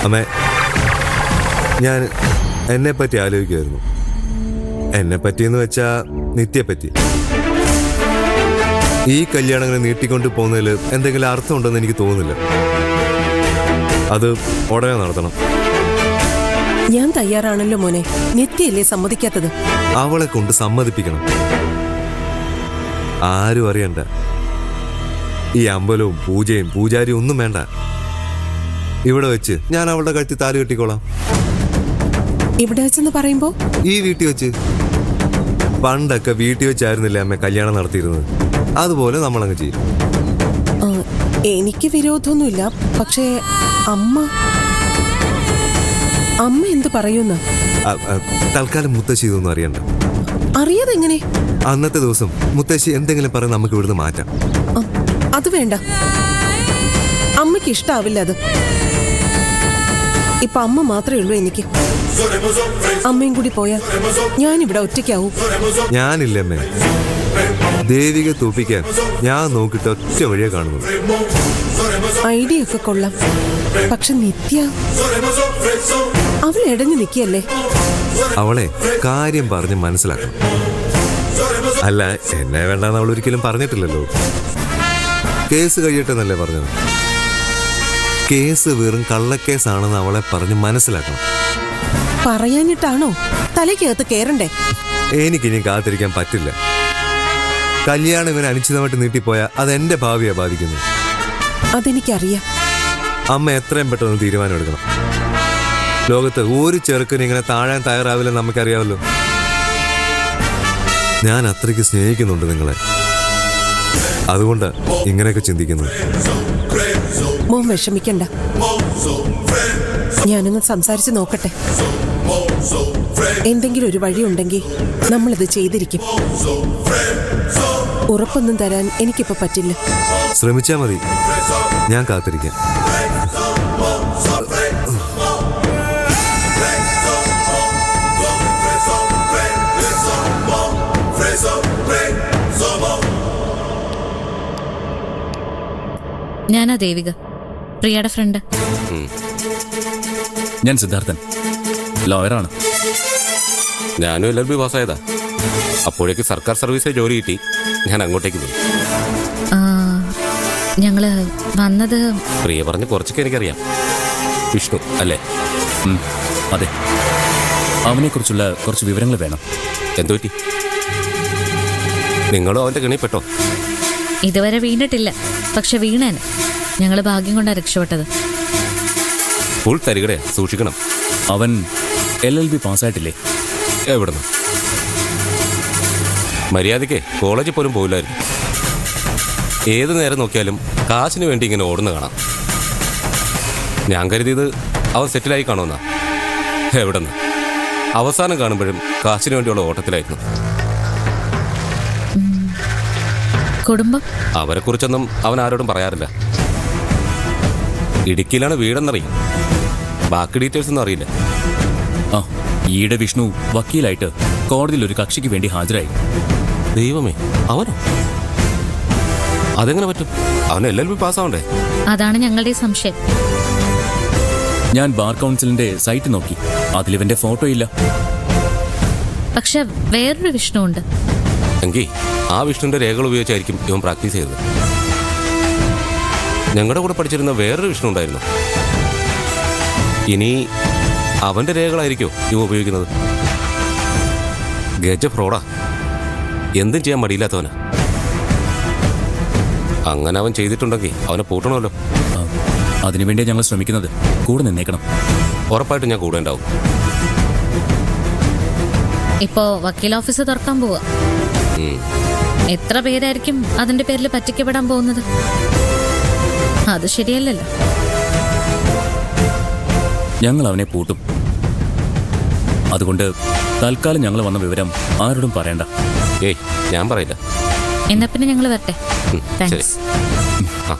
അമ്മേ, ഞാൻ എന്നെപ്പറ്റി ആലോചിക്കുമായിരുന്നു. എന്നെപ്പറ്റിയെന്ന് വെച്ചാൽ നിത്യപ്പറ്റി. ഈ കല്യാണങ്ങൾ നീട്ടിക്കൊണ്ട് പോകുന്നതിൽ എന്തെങ്കിലും അർത്ഥമുണ്ടെന്ന് എനിക്ക് തോന്നുന്നില്ല. അത് ഉടനെ നടത്തണം. ഞാൻ തയ്യാറാണല്ലോ മോനെ. നിത്യയല്ലേ സമ്മതിക്കാത്തത്? അവളെ കൊണ്ട് സമ്മതിപ്പിക്കണം. ആരും അറിയണ്ട. ഈ അമ്പലവും പൂജയും പൂജാരിയും ഒന്നും വേണ്ട. ഇവിടെ വെച്ച് ഞാൻ അവളുടെ കഴുത്തിൽ താലി കെട്ടിക്കോളാം. ഇവിടെ വെച്ചെന്ന് പറയുമ്പോ? ഈ വീട്ടിൽ വെച്ച്. പണ്ടൊക്കെ വീട്ടിൽ വെച്ചായിരുന്നില്ലേ അമ്മ കല്യാണം നടത്തിയിരുന്നത്? അതുപോലെ നമ്മളങ്ങ് ചെയ്യും. എനിക്ക് വിരോധമൊന്നുമില്ല. പക്ഷേ അമ്മ എന്ത് പറയുന്ന? തൽക്കാലം മുത്തശ്ശി ഇതൊന്നും അറിയണ്ട. അറിയാതെങ്ങനെ? അന്നത്തെ ദിവസം മുത്തശ്ശി എന്തെങ്കിലും പറഞ്ഞ് നമുക്ക് ഇവിടുന്ന് മാറ്റാം. അത് വേണ്ട, അമ്മയ്ക്ക് ഇഷ്ടാവില്ല അത്. ഇപ്പൊ അമ്മ മാത്രമേ ഉള്ളൂ എനിക്ക്. അമ്മയും കൂടി പോയാൽ ഞാനിവിടെ ഒറ്റയ്ക്കാവും. ഞാനില്ലമ്മേ. ദേവിക തോപ്പിക്കാൻ ഞാൻ നോക്കിയിട്ട് ഒറ്റ വഴിയെ കാണുന്നു. ഐഡിയ ഒക്കെ കൊള്ളാം. പക്ഷെ നിത്യ അവൾ ഇടഞ്ഞു നിൽക്കല്ലേ. അവളെ കാര്യം പറഞ്ഞ് മനസ്സിലാക്കണം. അല്ല, എന്നെ വേണ്ടെന്ന് അവൾ ഒരിക്കലും പറഞ്ഞിട്ടില്ലല്ലോ. കേസ് കഴിയട്ടെന്നല്ലേ പറഞ്ഞത്. കേസ് വെറും കള്ളക്കേസാണെന്ന് അവളെ പറഞ്ഞ് മനസ്സിലാക്കണം. പറയാനിട്ടാണോ? തലയ്ക്കകത്ത് കേറണ്ടേ? എനിക്കിനി കാത്തിരിക്കാൻ പറ്റില്ല. കല്യാണം ഇവന് അനിശ്ചിതമായിട്ട് നീട്ടിപ്പോയാൽ അതെന്റെ ഭാവിയെ ബാധിക്കുന്നു. അതെനിക്കറിയാം. അമ്മ എത്രയും പെട്ടെന്ന് തീരുമാനം എടുക്കണം. ലോകത്ത് ഒരു ചെറുക്കനും ഇങ്ങനെ താഴാൻ തയ്യാറാവില്ലെന്ന് നമുക്കറിയാമല്ലോ. ഞാൻ അത്രയ്ക്ക് സ്നേഹിക്കുന്നുണ്ട് നിങ്ങളെ. അതുകൊണ്ട് ഇങ്ങനെയൊക്കെ ചിന്തിക്കുന്നത്. മോൻ വിഷമിക്കണ്ട. ഞാനൊന്ന് സംസാരിച്ച് നോക്കട്ടെ. എന്തെങ്കിലും ഒരു വഴിയുണ്ടെങ്കിൽ നമ്മളിത് ചെയ്തിരിക്കും. ഉറപ്പൊന്നും തരാൻ എനിക്കിപ്പോ പറ്റില്ല. ശ്രമിച്ചാ മതി. ഞാൻ കാത്തിരിക്കാം. ഞാനാ ദേവിക, പ്രിയയുടെ ഫ്രണ്ട്. ഞാൻ സിദ്ധാർത്ഥൻ, ലോയറാണ്. ഞാനും LLB പാസ്സായതാ. അപ്പോഴേക്ക് സർക്കാർ സർവീസിൽ ജോലി കിട്ടി. ഞാൻ അങ്ങോട്ടേക്ക് പോയി. ഞങ്ങള് വന്നത് പ്രിയ പറഞ്ഞ് കുറച്ചൊക്കെ എനിക്കറിയാം. വിഷ്ണു അല്ലേ? അതെ. അവനെക്കുറിച്ചുള്ള കുറച്ച് വിവരങ്ങൾ വേണം. എന്തു പറ്റി? നിങ്ങളും അവൻ്റെ കെണിപ്പെട്ടോ? ഇതുവരെ വീണിട്ടില്ല. പക്ഷെ വീണേന്. ഞങ്ങള് ഭാഗ്യം കൊണ്ടാണ് രക്ഷപ്പെട്ടത്. ഫുൾ തരികടയാ, സൂക്ഷിക്കണം. അവൻ LLB പാസ്സായിട്ടില്ലേ? എവിടുന്ന്? മര്യാദയ്ക്ക് കോളേജിൽ പോലും പോയില്ലായിരുന്നു. ഏത് നേരം നോക്കിയാലും കാശിന് വേണ്ടി ഇങ്ങനെ ഓടുന്ന കാണാം. ഞാൻ കരുതിയത് അവൻ സെറ്റിലായി കാണുമെന്നാ. എവിടെന്ന്? അവസാനം കാണുമ്പോഴും കാശിന് വേണ്ടിയുള്ള ഓട്ടത്തിലായിരുന്നു. കുടുംബം? അവരെക്കുറിച്ചൊന്നും അവൻ ആരോടും പറയാറില്ല. ഇടുക്കിയിലാണ് വീടെന്നറിയും. ബാക്കി ഡീറ്റെയിൽസ് ഒന്നും അറിയില്ല. ഈയിടെ വിഷ്ണു വക്കീലായിട്ട് കോടതിയിൽ ഒരു കക്ഷിക്ക് വേണ്ടി ഹാജരായി. ദൈവമേ, അവനോ? അതെങ്ങനെ പറ്റും? അവന് LLB പാസ്സാവണ്ടേ? അതാണ് ഞങ്ങളുടെ സംശയം. ഞാൻ ബാർ കൗൺസിലിന്റെ സൈറ്റ് നോക്കി. അതിലിവന്റെ ഫോട്ടോ ഇല്ല. പക്ഷെ വേറൊരു വിഷ്ണു ഉണ്ട്. എങ്കിൽ ആ വിഷ്ണുവിന്റെ രേഖകൾ ഉപയോഗിച്ചായിരിക്കും ഇവൻ പ്രാക്ടീസ് ചെയ്തത്. ഞങ്ങളുടെ കൂടെ പഠിച്ചിരുന്ന വേറൊരു വിഷ്ണു ഉണ്ടായിരുന്നു. ഇനി അവന്റെ രേഖകളായിരിക്കോ ഇവ ഉപയോഗിക്കുന്നത്? ഗജ ഫ്രോഡാ. എന്തും ചെയ്യാൻ മടിയില്ലാത്തവന്. അങ്ങനെ അവൻ ചെയ്തിട്ടുണ്ടെങ്കിൽ അവനെ പൂട്ടണമല്ലോ. അതിനുവേണ്ടിയാണ് ഞങ്ങൾ ശ്രമിക്കുന്നത്. കൂടെ നിന്നേക്കണം. ഉറപ്പായിട്ടും ഞാൻ കൂടെ ഉണ്ടാവും. ഇപ്പോ വക്കീൽ ഓഫീസ് തുറക്കാൻ പോവാ. എത്ര പേരായിരിക്കും അതിന്റെ പേരിൽ പറ്റിക്കപ്പെടാൻ പോകുന്നത്? അത് ശരിയല്ലല്ലോ. ഞങ്ങൾ അവനെ പൂട്ടും. അതുകൊണ്ട് തൽക്കാലം ഞങ്ങൾ വന്ന വിവരം ആരോടും പറയണ്ട. ഏയ്, ഞാൻ പറയില്ല. എന്നാ പിന്നെ ഞങ്ങൾ വരട്ടെ. താങ്ക്സ്. ആ